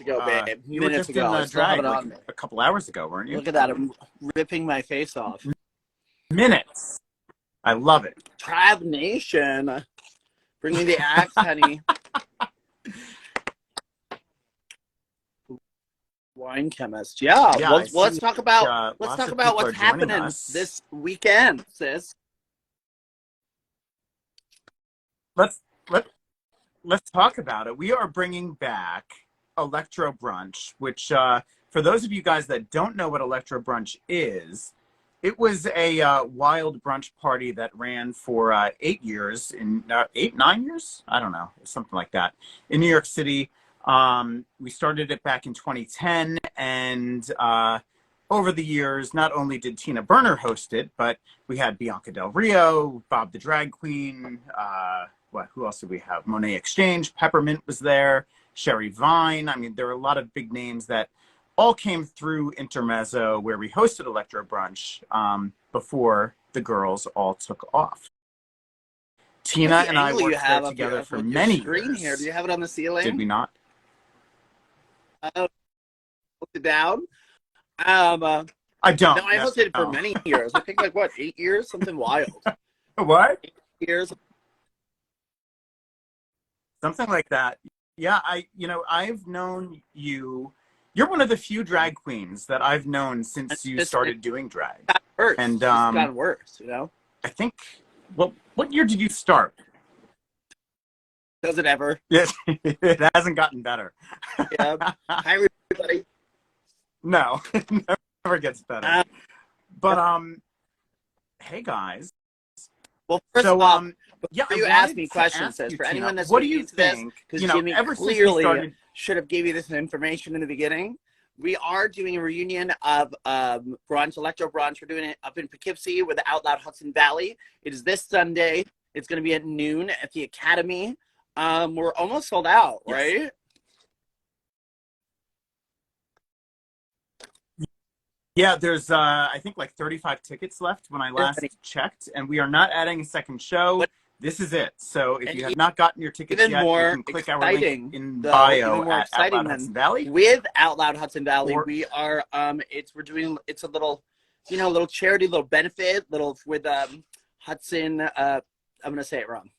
ago, babe. You were Minutes just ago. in I still have drag it like on me. a couple hours ago, weren't you? Look at that. I'm ripping my face off. Minutes. I love it. Tribe Nation. Bring me the axe, honey. Wine chemist. Yeah. Yeah, Well, let's talk about lots of people what's are joining happening us. this weekend, sis. Let's let let's talk about it. We are bringing back Electro Brunch, which for those of you guys that don't know what Electro Brunch is, it was a wild brunch party that ran for 8 years, in 9 years, I don't know, something like that, in New York City. We started it back in 2010, and over the years, not only did Tina Burner host it, but we had Bianca Del Rio, Bob the Drag Queen, who else did we have? Monet Exchange, Peppermint was there, Sherry Vine. I mean, there were a lot of big names that all came through Intermezzo, where we hosted Electro Brunch before the girls all took off. Tina and I worked there together for many years. Here. Do you have it on the ceiling? Did we not? Put it down. I don't. No, I hosted it for many years. I think like what, 8 years? Something wild. What? 8 years. Something like that. Yeah, I've known you. You're one of the few drag queens that I've known since you started doing drag. Got worse. And it's gotten worse, you know? I think, well, what year did you start? Does it ever? Yes, it hasn't gotten better. Yeah. Hi, everybody. No, it never gets better. But hey guys. Well, first of all, yeah, you asked me questions, sis. For anyone that's what do you think? Because Jimmy clearly should have gave you this information in the beginning. We are doing a reunion of brunch, Electro Brunch. We're doing it up in Poughkeepsie with the Out Loud Hudson Valley. It is this Sunday. It's going to be at noon at the Academy. We're almost sold out, right? Yeah, there's I think like 35 tickets left when I last checked, and we are not adding a second show. This is it. So if you have not gotten your tickets yet, you can click our link in bio at Out Loud Hudson Valley. With Out Loud Hudson Valley, we are we're doing a little, little charity, little benefit, with Hudson. I'm gonna say it wrong.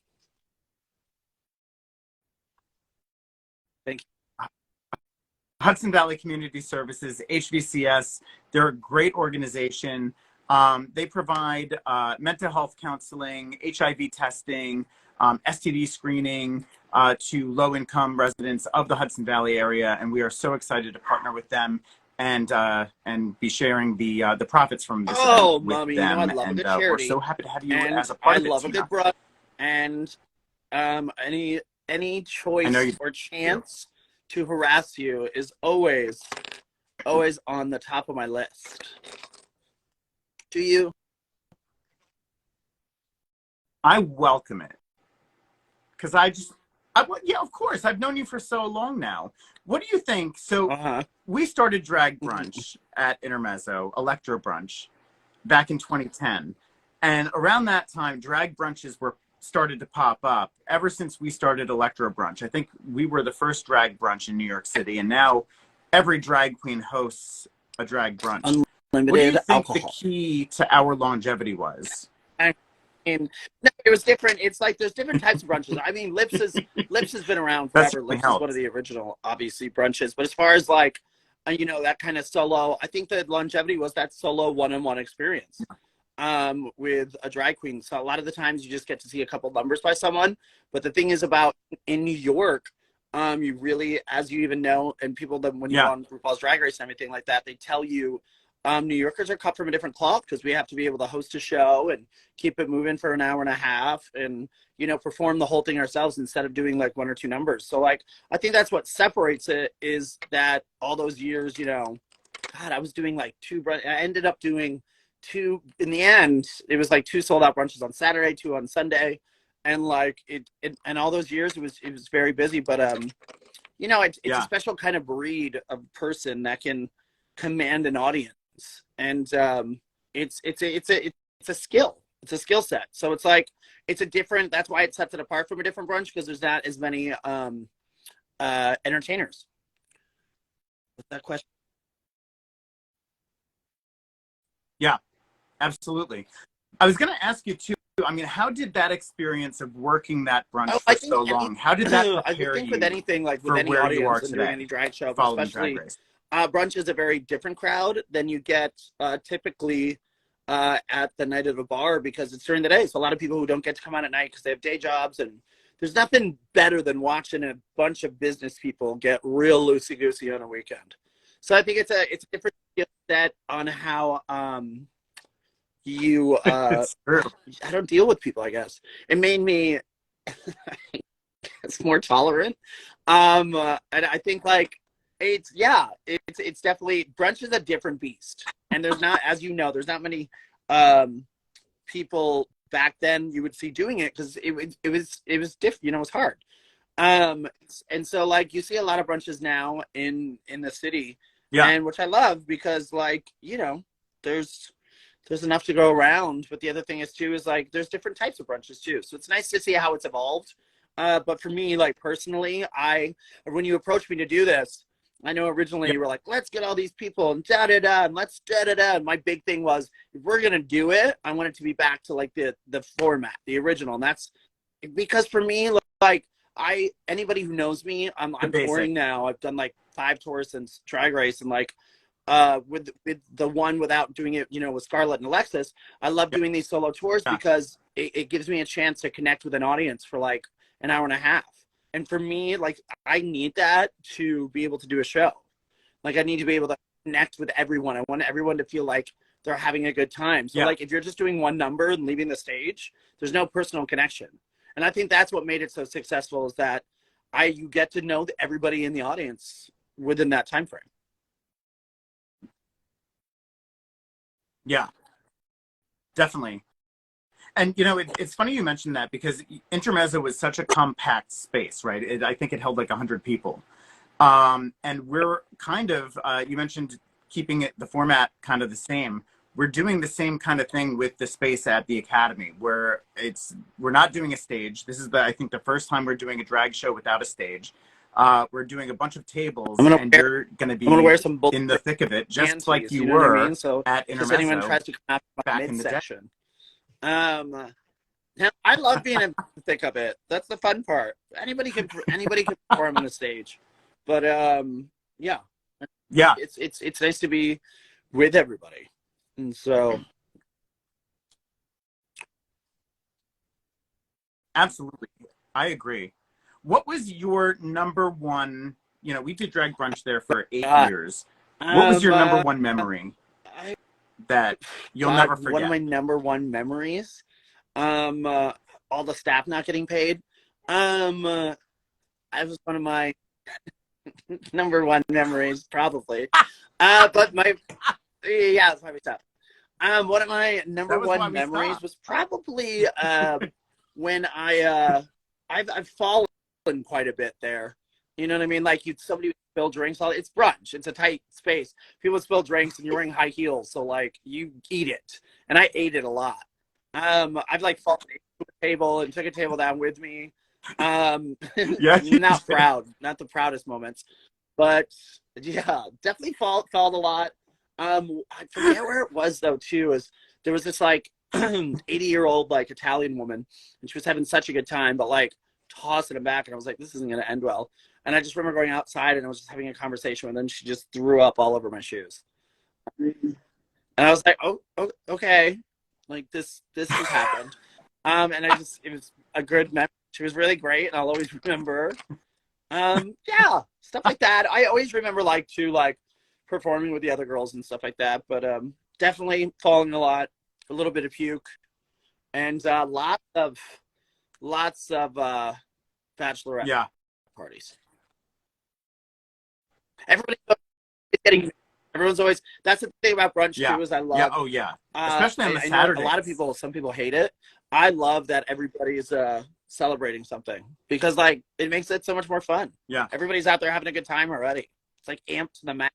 Thank you. Hudson Valley Community Services, HVCS. They're a great organization. They provide mental health counseling, HIV testing, STD screening to low-income residents of the Hudson Valley area, and we are so excited to partner with them and be sharing the profits from this event with mommy, them. I love a good charity. We're so happy to have you as a part of it. I love a good brunch, and any choice or chance to harass you is always on the top of my list. Do you? I welcome it. Because yeah, of course. I've known you for so long now. What do you think? So we started Drag Brunch at Intermezzo, Electro Brunch, back in 2010. And around that time, drag brunches started to pop up ever since we started Electro Brunch. I think we were the first drag brunch in New York City, and now every drag queen hosts a drag brunch. What do you think the key to our longevity was? No, it was different. It's like there's different types of brunches. I mean, Lips has been around forever. Lips is one of the original, obviously, brunches. But as far as like, that kind of solo, I think the longevity was that solo one-on-one experience. With a drag queen. So a lot of the times you just get to see a couple numbers by someone. But the thing is about in New York, you really, as you even know, and people that when you're on RuPaul's Drag Race and everything like that, they tell you New Yorkers are cut from a different cloth because we have to be able to host a show and keep it moving for an hour and a half and, perform the whole thing ourselves instead of doing like one or two numbers. So like, I think that's what separates it is that all those years, God, I was doing like I ended up doing two, in the end, it was like 2 sold out brunches on Saturday, 2 on Sunday. And like and all those years it was very busy, but it's a special kind of breed of person that can command an audience. And it's a skill. It's a skill set. So it's like that's why it sets it apart from a different brunch, because there's not as many entertainers. that question. Yeah, absolutely. I was going to ask you too. I mean, how did that experience of working that brunch Oh, for so long? How did that I would prepare think with you anything, like with for any where you are audience and doing today, any drag show, but following Drag especially Race? brunch is a very different crowd than you get typically at the night of a bar because it's during the day. So a lot of people who don't get to come out at night because they have day jobs, and there's nothing better than watching a bunch of business people get real loosey goosey on a weekend. So I think it's a different skill set on how you It's true. I don't deal with people. I guess it made me it's more tolerant. And I think like it's definitely brunch is a different beast. And there's not, as you know, there's not many people back then you would see doing it because it was different. You know, it was hard. And so like you see a lot of brunches now in the city, Yeah. and which I love because like you know there's enough to go around. But the other thing is too is like there's different types of brunches too. So it's nice to see how it's evolved. But for me, like personally, when you approached me to do this, I know originally Yeah. you were like, let's get all these people and da da da, and let's da da da. And my big thing was, if we're gonna do it, I want it to be back to like the format, the original, and that's because for me, like anybody who knows me, The I'm basic. touring now. I've done like 5 tours since Drag Race, and like with the one without doing it, you know, with Scarlett and Alexis, I love Yeah. doing these solo tours Yeah. because it gives me a chance to connect with an audience for like an hour and a half. And for me, like I need that to be able to do a show. Like I need to be able to connect with everyone. I want everyone to feel like they're having a good time. So Yeah. like if you're just doing one number and leaving the stage, there's no personal connection. And I think that's what made it so successful is that you get to know everybody in the audience within that time frame. Yeah. Definitely. And you know, it's funny you mentioned that because Intermezzo was such a compact space, right? I think it held like 100 people. And we're kind of, you mentioned keeping the format kind of the same. We're doing the same kind of thing with the space at the Academy, where we're not doing a stage. This is I think the first time we're doing a drag show without a stage. We're doing a bunch of tables, and you're going to I'm gonna be wear some in the thick of it, just like panties, you you know what I were mean? So at in case anyone Intermezzo tries to come after my back in the day. midsection. Now, I love being in the thick of it. That's the fun part. Anybody can perform on a stage, but yeah, Yeah, it's nice to be with everybody, and so absolutely. I agree. What was your number one? You know, we did drag brunch there for 8 years. What was um your number uh, one memory I that you'll God, never one of forget? my number one memories, um uh, all the staff not getting paid. I was one of my number one memories, probably. But my yeah, it's probably tough. One of my number That was why one we memories stopped. was probably when I've fallen quite a bit there. You know what I mean? Like somebody would spill drinks. It's brunch. It's a tight space. People spill drinks, and you're wearing high heels, so like you eat it, and I ate it a lot. I've like fallen to a table and took a table down with me. Yeah, you Not did. proud, not the proudest moments, but yeah, definitely felt a lot. I forget where it was though. Too is there was this like 80-year-old like Italian woman, and she was having such a good time, but like tossing him back, and I was like, this isn't gonna end well. And I just remember going outside, and I was just having a conversation with her, and she just threw up all over my shoes. And I was like, oh okay, like this has happened. And it was a good memory. She was really great, and I'll always remember her. Yeah, stuff like that. I always remember like performing with the other girls and stuff like that. But definitely falling a lot, a little bit of puke, and lots of bachelorette Yeah, parties. Everybody's getting. Everyone's always. That's the thing about brunch yeah, too is I yeah. love. Oh, yeah. Especially on the I know a lot of Saturdays. people. Some people hate it. I love that everybody's celebrating something because like it makes it so much more fun. Yeah, Everybody's out there having a good time already. It's like amped to the max.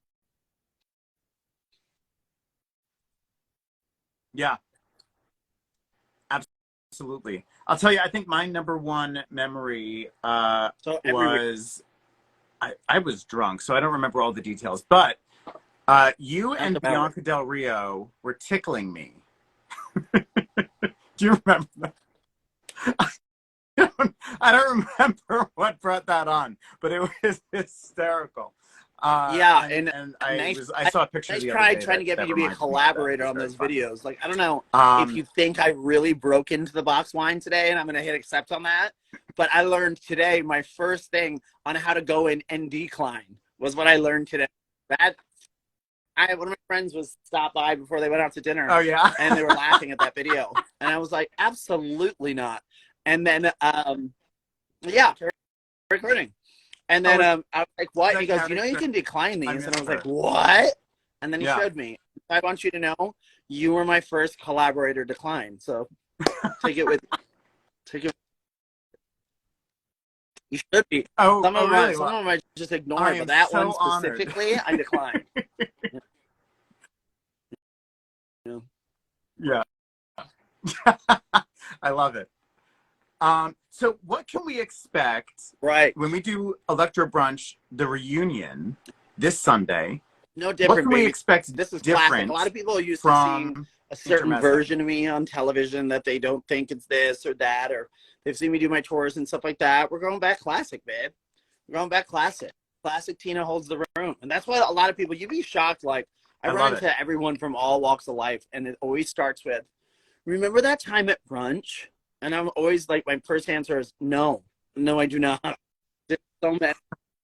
yeah. Absolutely. I'll tell you. I think my number one memory So every week. was I was drunk, so I don't remember all the details. But you and Bianca Del Rio were tickling me. Do you remember that? I don't remember what brought that on, but it was hysterical. Yeah, and I saw a picture nice the try other day trying to get me to be a collaborator on those videos. Like, I don't know if you think I really broke into the box wine today, and I'm gonna hit accept on that. But I learned today my first thing on how to go in and decline was what I learned today. That one of my friends was stopped by before they went out to dinner. Oh yeah, and they were laughing at that video, and I was like, absolutely not. And then yeah, recording. And then I was like, what? He goes, you know, you can decline these. And I was like, what? And then he showed me. I want you to know you were my first collaborator decline. So take it with you should be. Oh, some of really? Some of them I just ignored, but that one specifically, I declined. Yeah. I love it. So what can we expect when we do Electro Brunch, the reunion this Sunday? No different. What can we expect? This is classic. A lot of people are used to seeing a certain version of me on television that they don't think it's this or that, or they've seen me do my tours and stuff like that. We're going back classic, babe. We're going back classic. Classic Tina holds the room. And that's why a lot of people, you'd be shocked. Like, I run into everyone from all walks of life, and it always starts with, remember that time at brunch? And I'm always like, my first answer is, no, I do not. There's so many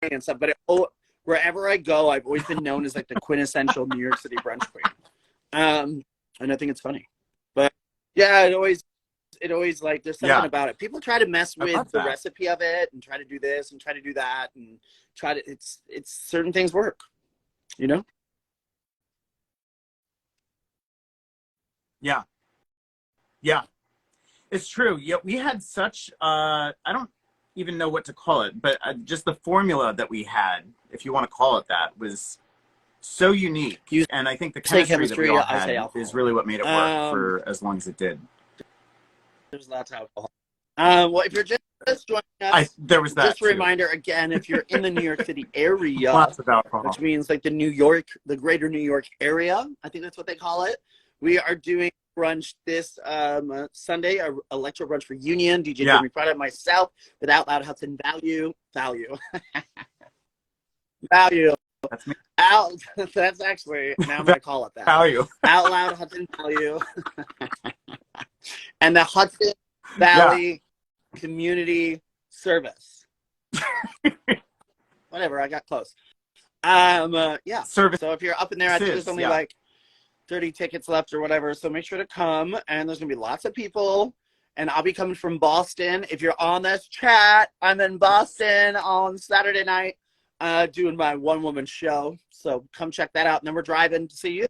and stuff. But wherever I go, I've always been known as like the quintessential New York City brunch queen. And I think it's funny. But yeah, it always like, there's something about it. People try to mess with the recipe of it and try to do this and try to do that and try to, it's certain things work, you know? Yeah. Yeah. It's true. Yeah, we had such, I don't even know what to call it, but just the formula that we had, if you want to call it that, was so unique. And I think the chemistry that we all had is really what made it work for as long as it did. There's lots of alcohol. Well, if you're just joining us, there was that just a reminder again, if you're in the New York City area, which means like the greater New York area, I think that's what they call it, we are doing brunch this Sunday, our Electro Brunch Reunion. DJ Jeremy Prada, myself, with Out Loud Hudson Value. That's me. That's actually, now I'm going to call it that. Value. Out Loud Hudson Value. And the Hudson Valley Community Service. Whatever, I got close. Yeah. Service. So if you're up in there, I think there's only like 30 tickets left or whatever, so make sure to come, and there's gonna be lots of people, and I'll be coming from Boston. If you're on this chat, I'm in Boston on Saturday night doing my one-woman show, so come check that out, and then we're driving to see you.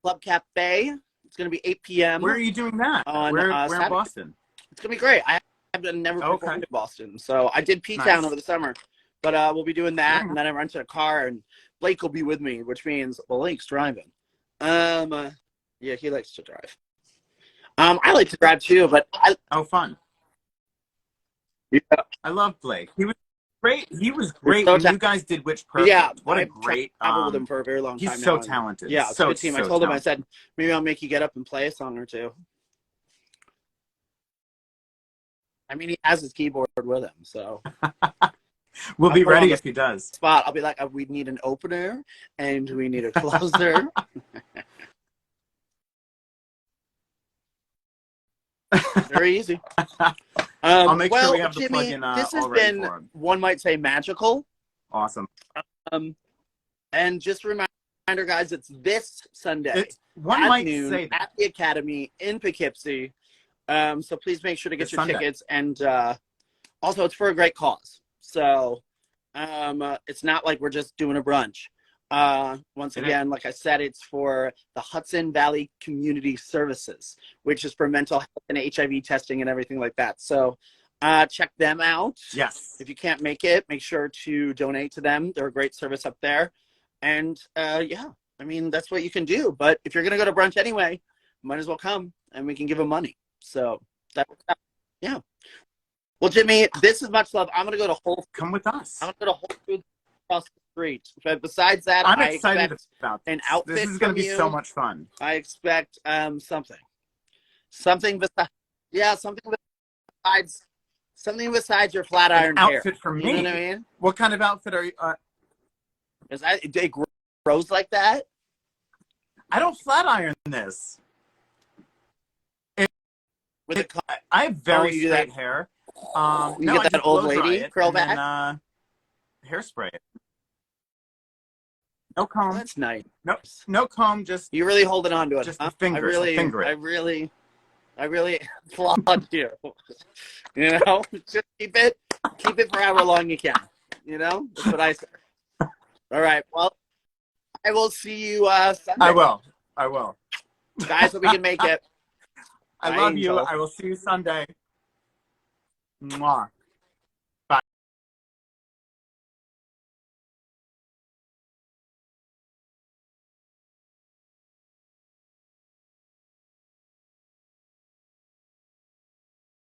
Club Cafe. It's gonna be 8 p.m. Where are you doing that? Where in Boston? It's gonna be great. I have never performed in Boston, so I did P-Town over the summer, but we'll be doing that, and then I rented a car, and Blake will be with me, which means Blake's driving. Yeah, he likes to drive. I like to drive too, but fun. Yeah. I love Blake. He was great. He was great when you guys did Witch Perfect. Yeah, what a great. I've traveled with him for a very long time. He's so talented. Yeah, it's a good team. I told him, I said, maybe I'll make you get up and play a song or two. I mean, he has his keyboard with him, so. We'll be ready if he does. Spot. I'll be like, we need an opener and we need a closer. Very easy. I'll make sure we have the plug-in this has been, one might say, magical. Awesome. And just a reminder, guys, it's this Sunday at noon at the Academy in Poughkeepsie. So please make sure to get your tickets. And also, it's for a great cause. So it's not like we're just doing a brunch. Once again, like I said, it's for the Hudson Valley Community Services, which is for mental health and HIV testing and everything like that. So check them out. Yes. If you can't make it, make sure to donate to them. They're a great service up there. And yeah, I mean, that's what you can do. But if you're going to go to brunch anyway, might as well come and we can give them money. So that, yeah. Well, Jimmy, this is much love. I'm gonna go to Whole. Come with us. I'm gonna go to Whole Foods across the street. But besides that, I'm I excited expect about an this. outfit This is going from to be you. so much fun. I expect something besides, yeah, something besides your flat An iron hair. outfit for me. You know what I mean? What kind of outfit are you? Is that it grows like that? I don't flat iron this. With a comb, I have very you do straight that. hair. You No, get I that just old blow dry lady it curl and back. then hairspray it. No Oh, comb. that's nice. No comb. Just You really holding on to it, just huh? the fingers. I finger it. I really applaud you. You know, just keep it for however long you can. You know, that's what I say. All right. Well, I will see you Sunday. I will. Guys, hope we can make it. I Bye, love you. Angel. I will see you Sunday. Mwah.